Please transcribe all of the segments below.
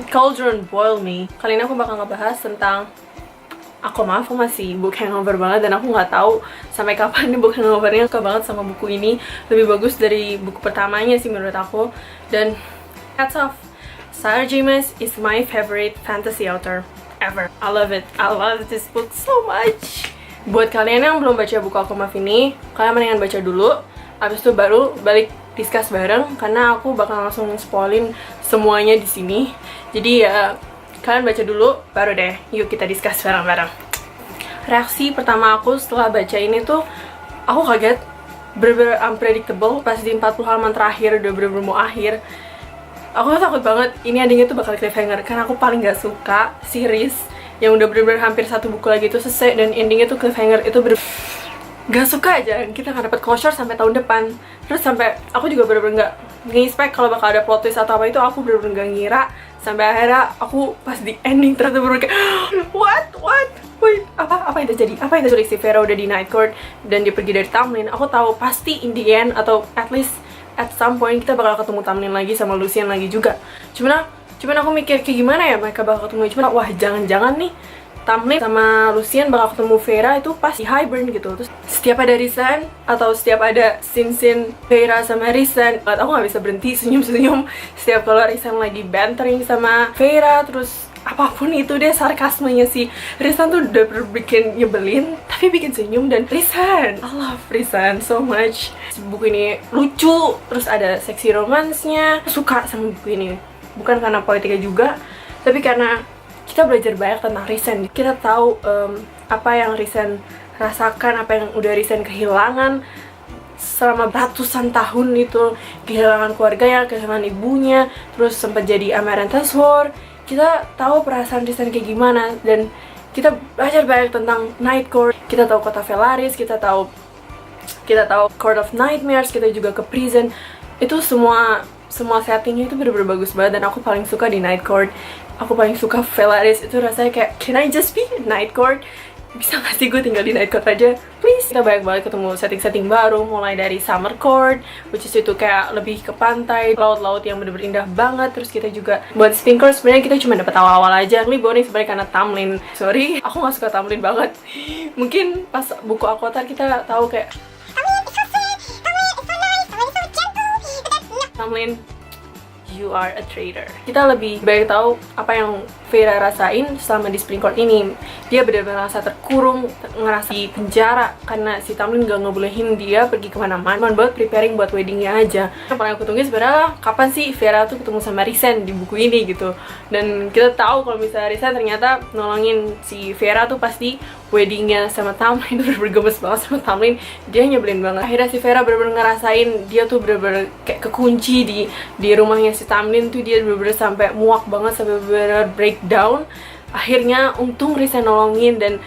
Cauldron Boil Me. Kali ini aku bakal ngebahas tentang aku masih book hangover banget dan aku nggak tahu sampai kapan nih book hangovernya. Suka banget sama buku ini, lebih bagus dari buku pertamanya sih menurut aku. Dan hats off, Sarah J. Maas is my favorite fantasy author ever. I love it. I love this book so much. Buat kalian yang belum baca buku Aku Maaf ini, kalian mendingan baca dulu, abis itu baru balik discuss bareng, karena aku bakal langsung spoilin semuanya di sini. Jadi ya kalian baca dulu, baru deh yuk kita discuss bareng-bareng. Reaksi pertama aku setelah baca ini tuh, aku kaget, bener-bener unpredictable. Pas di 40 halaman terakhir udah bener-bener mau akhir, aku tuh takut banget ini endingnya tuh bakal cliffhanger, karena aku paling gak suka series yang udah bener-bener hampir satu buku lagi itu selesai dan endingnya tuh cliffhanger. Itu gak suka aja, kita gak dapet closure sampai tahun depan. Terus sampai aku juga bener-bener gak nge-expect kalau bakal ada plot twist atau apa itu. Aku bener-bener gak ngira, sampai akhirnya aku pas di ending ternyata bener-bener kayak wait, apa yang terjadi? Apa yang terjadi? Si Vera udah di Night Court dan dia pergi dari Tamlin. Aku tahu pasti in the end atau at least at some point kita bakal ketemu Tamlin lagi sama Lucien lagi juga. Cuman aku mikir kayak gimana ya mereka bakal ketemu. Cuman wah, jangan-jangan nih Tamlin sama Lucien bakal ketemu Vera itu pas di Hybern gitu. Terus setiap ada Rhysand atau setiap ada scene Vera sama Rhysand, aku nggak bisa berhenti senyum-senyum setiap kalau Rhysand lagi bantering sama Vera. Terus apapun itu deh, sarkasmenya si Rhysand tuh udah bikin nyebelin tapi bikin senyum. Dan Rhysand, I love Rhysand so much. Buku ini lucu, terus ada seksi romansnya. Suka sama buku ini, bukan karena politiknya juga, tapi karena kita belajar banyak tentang Rhysand. Kita tahu apa yang Rhysand rasakan, apa yang udah Rhysand kehilangan selama ratusan tahun itu. Kehilangan keluarganya, kehilangan ibunya, terus sempat jadi Amaranthus War. Kita tahu perasaan Rhysand kayak gimana, dan kita belajar banyak tentang Night Court. Kita tahu kota Velaris, kita tahu Court of Nightmares, kita juga ke prison. Itu semua settingnya itu bener-bener bagus banget, dan aku paling suka di Night Court. Aku paling suka Velaris, itu rasanya kayak can I just be Night Court? Bisa gak sih gue tinggal di Night Court aja? Please. Kita banyak banget ketemu setting-setting baru, mulai dari Summer Court, which is itu kayak lebih ke pantai, laut-laut yang bener-bener indah banget. Terus kita juga buat Spring Court, sebenarnya kita cuma dapet awal-awal aja. Ini boring sebenarnya karena Tamlin. Sorry, aku gak suka Tamlin banget. Mungkin pas buku Aquatar kita tahu kayak Tamlin, you are a traitor. Kita lebih baik tahu apa yang Vera rasain selama di Spring Court ini. Dia benar-benar ngerasa terkurung, ngerasa di penjara karena si Tamlin gak ngebolehin dia pergi kemana-mana. Cuman buat preparing buat weddingnya aja. Yang paling aku tunggu sebenarnya kapan sih Vera tuh ketemu sama Rhysand di buku ini gitu. Dan kita tahu kalau misalnya Rhysand ternyata nolongin si Vera tuh pasti weddingnya sama Tamlin. Itu bener-bener gemes banget sama Tamlin. Dia nyebelin banget. Akhirnya si Vera bener-bener ngerasain dia tuh bener-bener kayak kekunci di rumahnya si Tamlin tuh. Dia bener-bener sampai muak banget, sampai bener-bener breakdown. Akhirnya untung Rhysand nolongin dan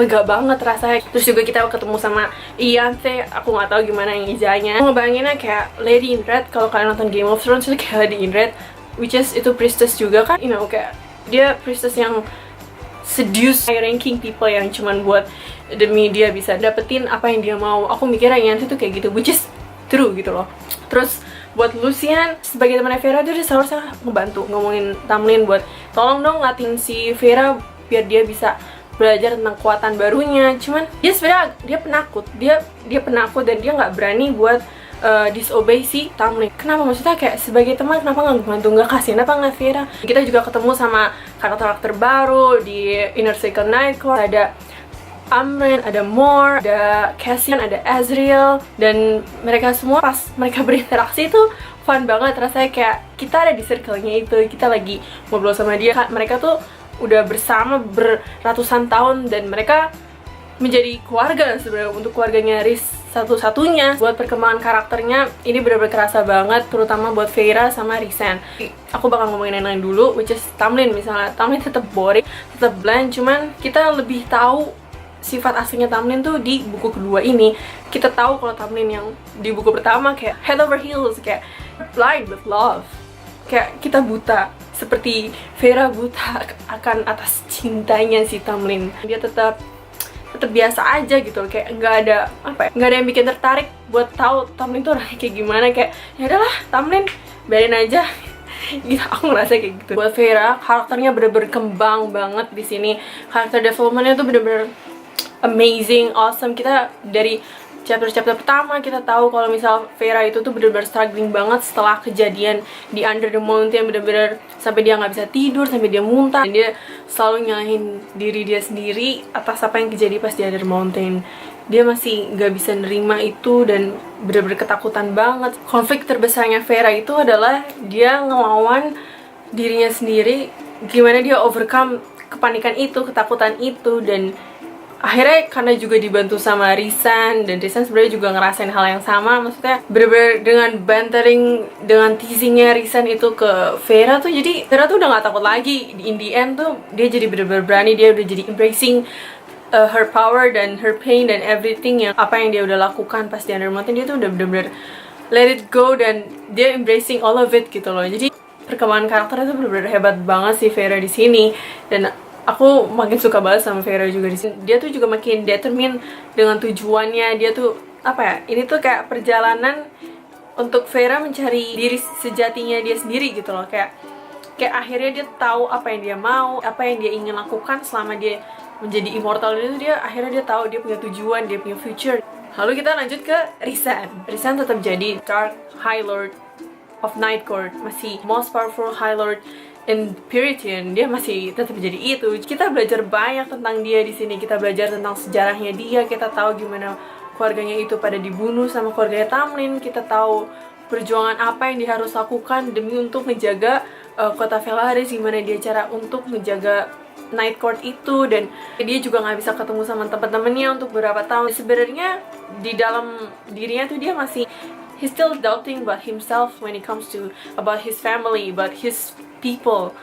lega banget rasanya. Terus juga kita ketemu sama Ianthe. Aku nggak tahu gimana yang ijanya. Aku ngebayanginnya kayak Lady in Red. Kalau kalian nonton Game of Thrones itu kayak Lady in Red, which is itu priestess juga kan, you know, kayak dia priestess yang seduce high ranking people yang cuman buat demi dia bisa dapetin apa yang dia mau. Aku mikirnya Ianthe tuh kayak gitu, which is true gitu loh. Terus buat Lucien sebagai temannya Vera, dia seharusnya ngebantu ngomongin Tamlin buat tolong dong latih si Vera biar dia bisa belajar tentang kekuatan barunya. Cuman dia sebenarnya dia penakut dan dia nggak berani buat disobey si Tamlin. Kenapa? Maksudnya kayak sebagai teman kenapa nggak bantu, nggak kasihan apa nggak Vera? Kita juga ketemu sama karakter baru di Inner Circle Night Court. Ada Amren, ada Mor, ada Cassian, ada Azriel, dan mereka semua pas mereka berinteraksi itu fun banget. Rasanya kayak kita ada di circle-nya itu, kita lagi ngobrol sama dia. Mereka tuh udah bersama beratusan tahun dan mereka menjadi keluarga sebenarnya. Untuk keluarganya Rhys satu-satunya. Buat perkembangan karakternya ini benar-benar kerasa banget, terutama buat Vera sama Rhysand. Aku bakal ngomongin yang lain dulu, which is Tamlin. Misalnya Tamlin tetap boring, tetap bland, cuman kita lebih tahu sifat aslinya Tamlin tuh di buku kedua ini. Kita tahu kalau Tamlin yang di buku pertama kayak head over heels, kayak blind with love, kayak kita buta seperti Vera buta akan atas cintanya si Tamlin. Dia tetap biasa aja gitu, kayak nggak ada yang bikin tertarik buat tahu Tamlin tuh orangnya kayak gimana. Kayak ya udahlah Tamlin, biarin aja Gitu, aku ngerasa kayak gitu. Buat Vera, karakternya bener-bener kembang banget di sini. Karakter developmentnya tuh bener-bener amazing, awesome. Kita dari chapter pertama kita tahu kalau misal Vera itu tuh bener-bener struggling banget setelah kejadian di Under the Mountain, bener-bener sampai dia nggak bisa tidur, sampai dia muntah, dan dia selalu nyalahin diri dia sendiri atas apa yang terjadi pas di Under the Mountain. Dia masih nggak bisa nerima itu dan bener-bener ketakutan banget. Konflik terbesarnya Vera itu adalah dia ngelawan dirinya sendiri, gimana dia overcome kepanikan itu, ketakutan itu, dan akhirnya karena juga dibantu sama Risan, dan Risan sebenarnya juga ngerasain hal yang sama. Maksudnya bener-bener dengan bantering, dengan teasingnya Risan itu ke Vera tuh, jadi Vera tuh udah gak takut lagi. In the end tuh dia jadi bener-bener berani, dia udah jadi embracing her power dan her pain dan everything, yang apa yang dia udah lakukan pas di Under Mountain. Dia tuh udah bener-bener let it go dan dia embracing all of it gitu loh. Jadi perkembangan karakternya tuh bener-bener hebat banget sih Vera di sini, dan aku makin suka banget sama Vera juga di sini. Dia tuh juga makin determined dengan tujuannya. Dia tuh apa ya? Ini tuh kayak perjalanan untuk Vera mencari diri sejatinya dia sendiri gitu loh. Kayak akhirnya dia tahu apa yang dia mau, apa yang dia ingin lakukan selama dia menjadi immortal itu. Dia akhirnya dia tahu dia punya tujuan, dia punya future. Lalu kita lanjut ke Risan. Risan tetap jadi Dark High Lord of Night Court, masih most powerful High Lord in Puritan. Dia masih tetap jadi itu. Kita belajar banyak tentang dia di sini. Kita belajar tentang sejarahnya dia. Kita tahu gimana keluarganya itu pada dibunuh sama keluarganya Tamlin. Kita tahu perjuangan apa yang dia harus lakukan demi untuk menjaga kota Velaris, gimana dia cara untuk menjaga Night Court itu, dan dia juga nggak bisa ketemu sama teman-temannya untuk beberapa tahun. Sebenarnya di dalam dirinya tuh dia masih, he's still doubting about himself when it comes to about his family, about his people.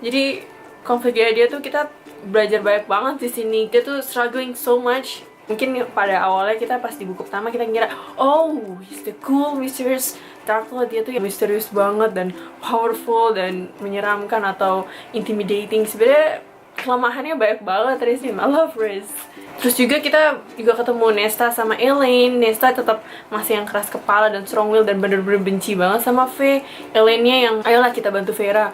Jadi konfliknya dia tuh kita belajar banyak banget di sini. Dia tuh struggling so much. Mungkin pada awalnya kita pas di buku pertama kita ngira, oh, he's the cool, mysterious Dark Lord. Dia tuh yang misterius banget dan powerful dan menyeramkan atau intimidating. Sebenarnya kelemahannya banyak banget Riz. I love Riz. Terus juga kita juga ketemu Nesta sama Elaine. Nesta tetap masih yang keras kepala dan strong will dan bener-bener benci banget sama Faye. Elaine-nya yang ayolah kita bantu Vera.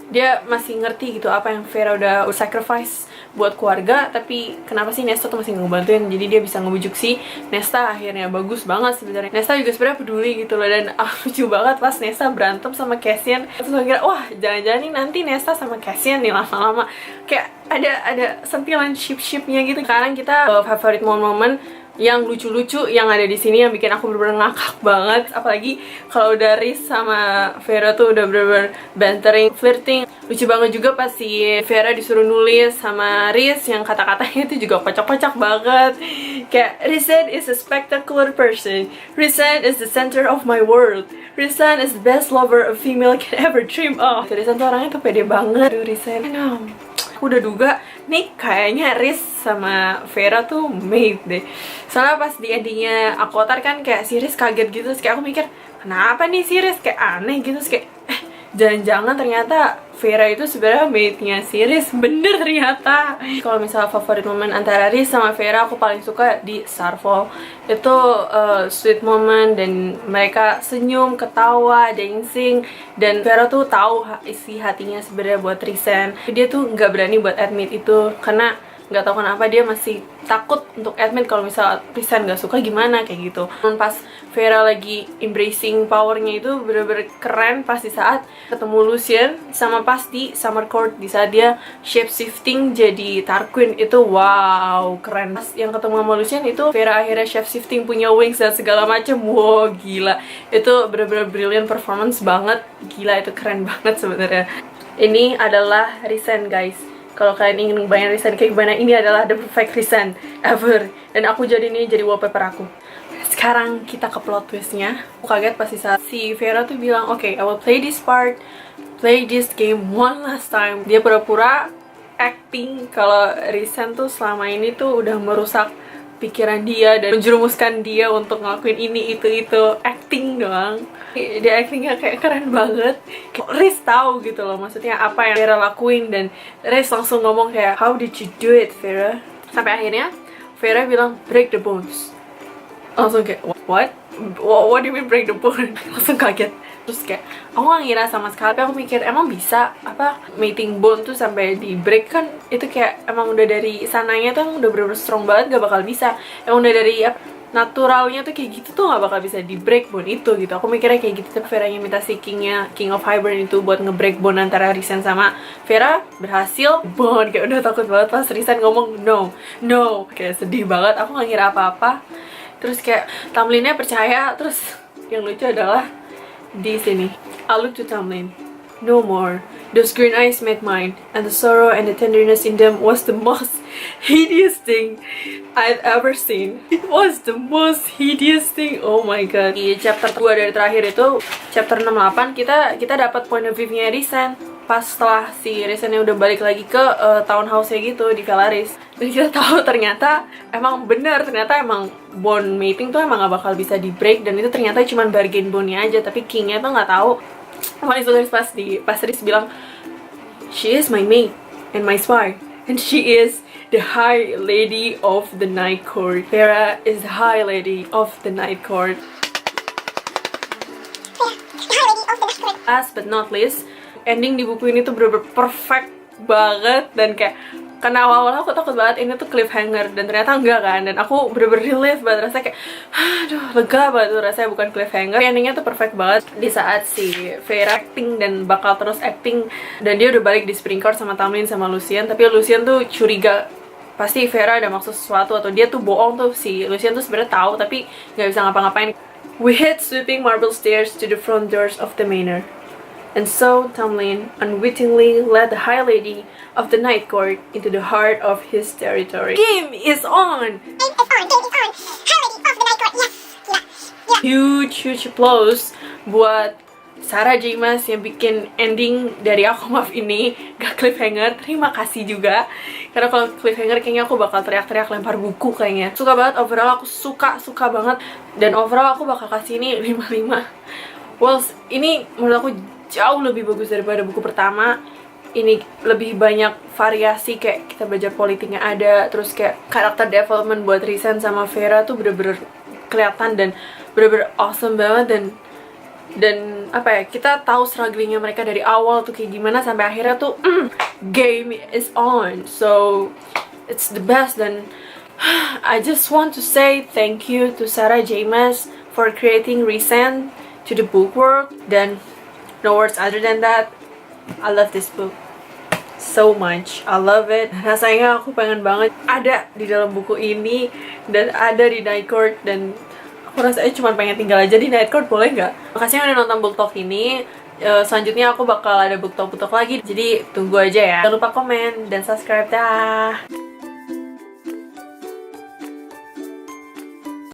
Dia masih ngerti gitu apa yang Vera udah sacrifice buat keluarga, tapi kenapa sih Nesta tuh masih ngebantuin. Jadi dia bisa ngebujuk si Nesta. Akhirnya bagus banget sebenarnya. Nesta juga sebenarnya peduli gitu loh, dan lucu banget pas Nesta berantem sama Cassian. Terus gue kira, wah jangan-jangan nih nanti Nesta sama Cassian nih lama-lama kayak ada sentilan ship-shipnya gitu. Sekarang kita favorite momen-momen yang lucu-lucu yang ada di sini yang bikin aku bener-bener ngakak banget. Apalagi kalau udah Riz sama Vera tuh udah bener-bener bantering, flirting. Lucu banget juga pas si Vera disuruh nulis sama Riz, yang kata-katanya itu juga kocak-kocak banget. Kayak, Rizan is a spectacular person. Rizan is the center of my world. Rizan is the best lover a female can ever dream of. Rizan tuh orangnya tuh pede banget. Aduh, Rizan, aku udah duga nih kayaknya Riz sama Vera tuh mate deh. Soalnya pas di endingnya Akotar kan kayak si Riz kaget gitu. Terus kayak aku mikir, kenapa nih si Riz kayak aneh gitu. Terus kayak jangan-jangan ternyata Vera itu sebenarnya mate-nya si Riz. Bener ternyata. Kalau misalnya favorit momen antara Riz sama Vera, aku paling suka di Starfall. Itu sweet moment, dan mereka senyum, ketawa, dancing, dan Vera tuh tahu isi hatinya sebenarnya buat Rhysand. Dia tuh nggak berani buat admit itu karena nggak tahu kenapa dia masih takut untuk admit kalau misal Rhysand nggak suka gimana kayak gitu. Dan pas Vera lagi embracing powernya itu bener-bener keren pas di saat ketemu Lucien, sama pas di Summer Court di saat dia shape shifting jadi Tarquin. Itu wow keren. Pas yang ketemu sama Lucien itu Vera akhirnya shape shifting punya wings dan segala macem. Wow gila, itu bener-bener brilliant performance banget. Gila, itu keren banget sebenarnya. Ini adalah Rhysand guys. Kalau kalian ingin ngebayangin Rhysand kayak gimana, ini adalah the perfect Rhysand ever. Dan aku jadi ini jadi wallpaper aku. Sekarang kita ke plot twistnya. Aku kaget pasti saat si Vera tuh bilang, okay, I will play this part, play this game one last time. Dia pura-pura acting kalau Rhysand tuh selama ini tuh udah merusak pikiran dia dan menjerumuskan dia untuk ngelakuin ini itu. Acting doang. Dia actingnya kayak keren banget. Riz tahu gitu loh maksudnya apa yang Vera lakuin, dan Riz langsung ngomong kayak, how did you do it Vera? Sampai akhirnya Vera bilang break the bones. Langsung kayak what do you mean break the bone? Langsung kaget. Terus kayak aku gak ngira sama sekali, tapi aku mikir emang bisa apa mating bone tuh sampai di break kan, itu kayak emang udah dari sananya tuh emang udah bener-bener strong banget, gak bakal bisa. Emang udah dari naturalnya tuh kayak gitu tuh gak bakal bisa di break bone itu gitu. Aku mikirnya kayak gitu, tapi Vera minta si King of Hybern itu buat nge-break bone antara Risen sama Vera, berhasil. Bone kayak udah takut banget pas Risen ngomong no, kayak sedih banget. Aku gak ngira apa-apa. Terus kayak Tamlinnya percaya. Terus yang lucu adalah di sini, I look to Tamlin. No more. Those green eyes met mine, and the sorrow and the tenderness in them was the most hideous thing I've ever seen. It was the most hideous thing. Oh my god. Di chapter 2 dari terakhir itu, chapter 68, kita dapat point of view-nya Risen. Pas setelah si Risennya udah balik lagi ke townhouse-nya gitu di Velaris. Dan kita tahu ternyata emang bener, ternyata emang bone mating tuh emang gak bakal bisa di break, dan itu ternyata cuma bargain bone-nya aja, tapi King-nya tuh gak tahu. Paling tulis pas Riz bilang, she is my mate and my spy, and she is the High Lady of the Night Court. Vera is the High Lady of the Night Court. Last but not least, ending di buku ini tuh bener-bener perfect banget, dan kayak karena awal-awal aku takut banget ini tuh cliffhanger, dan ternyata enggak kan, dan aku bener-bener relief banget, rasanya kayak aduh lega banget tuh rasanya, bukan cliffhanger. Endingnya tuh perfect banget di saat si Vera acting dan bakal terus acting, dan dia udah balik di Spring Court sama Tamlin sama Lucien, tapi Lucien tuh curiga pasti Vera ada maksud sesuatu atau dia tuh bohong tuh. Si Lucien tuh sebenarnya tahu tapi nggak bisa ngapa-ngapain. We hit sweeping marble stairs to the front doors of the manor. And so Tamlin unwittingly led the High Lady of the Night Court into the heart of his territory. Game is on! Game is on! High Lady of the Night Court, yes! Gila. Huge applause buat Sarah J. Maas yang bikin ending dari Aku Maaf ini gak cliffhanger. Terima kasih juga, karena kalau cliffhanger kayaknya aku bakal teriak-teriak lempar buku kayaknya. Suka banget, overall aku suka banget. Dan overall aku bakal kasih ini 5/5. Well, ini menurut aku jauh lebih bagus daripada buku pertama. Ini lebih banyak variasi, kayak kita belajar politiknya ada, terus kayak karakter development buat Risen sama Vera tuh bener-bener kelihatan dan bener-bener awesome banget, dan apa ya, kita tahu strugglingnya mereka dari awal tuh kayak gimana sampai akhirnya tuh game is on. So it's the best, dan I just want to say thank you to Sarah J. Maas for creating Risen to the book world, dan no words other than that. I love this book so much. I love it. Rasanya aku pengen banget ada di dalam buku ini dan ada di Night Court, dan aku rasanya cuma pengen tinggal aja di Night Court, boleh nggak? Makasih yang udah nonton book talk ini. Selanjutnya aku bakal ada book talk lagi, jadi tunggu aja ya. Jangan lupa komen dan subscribe dah.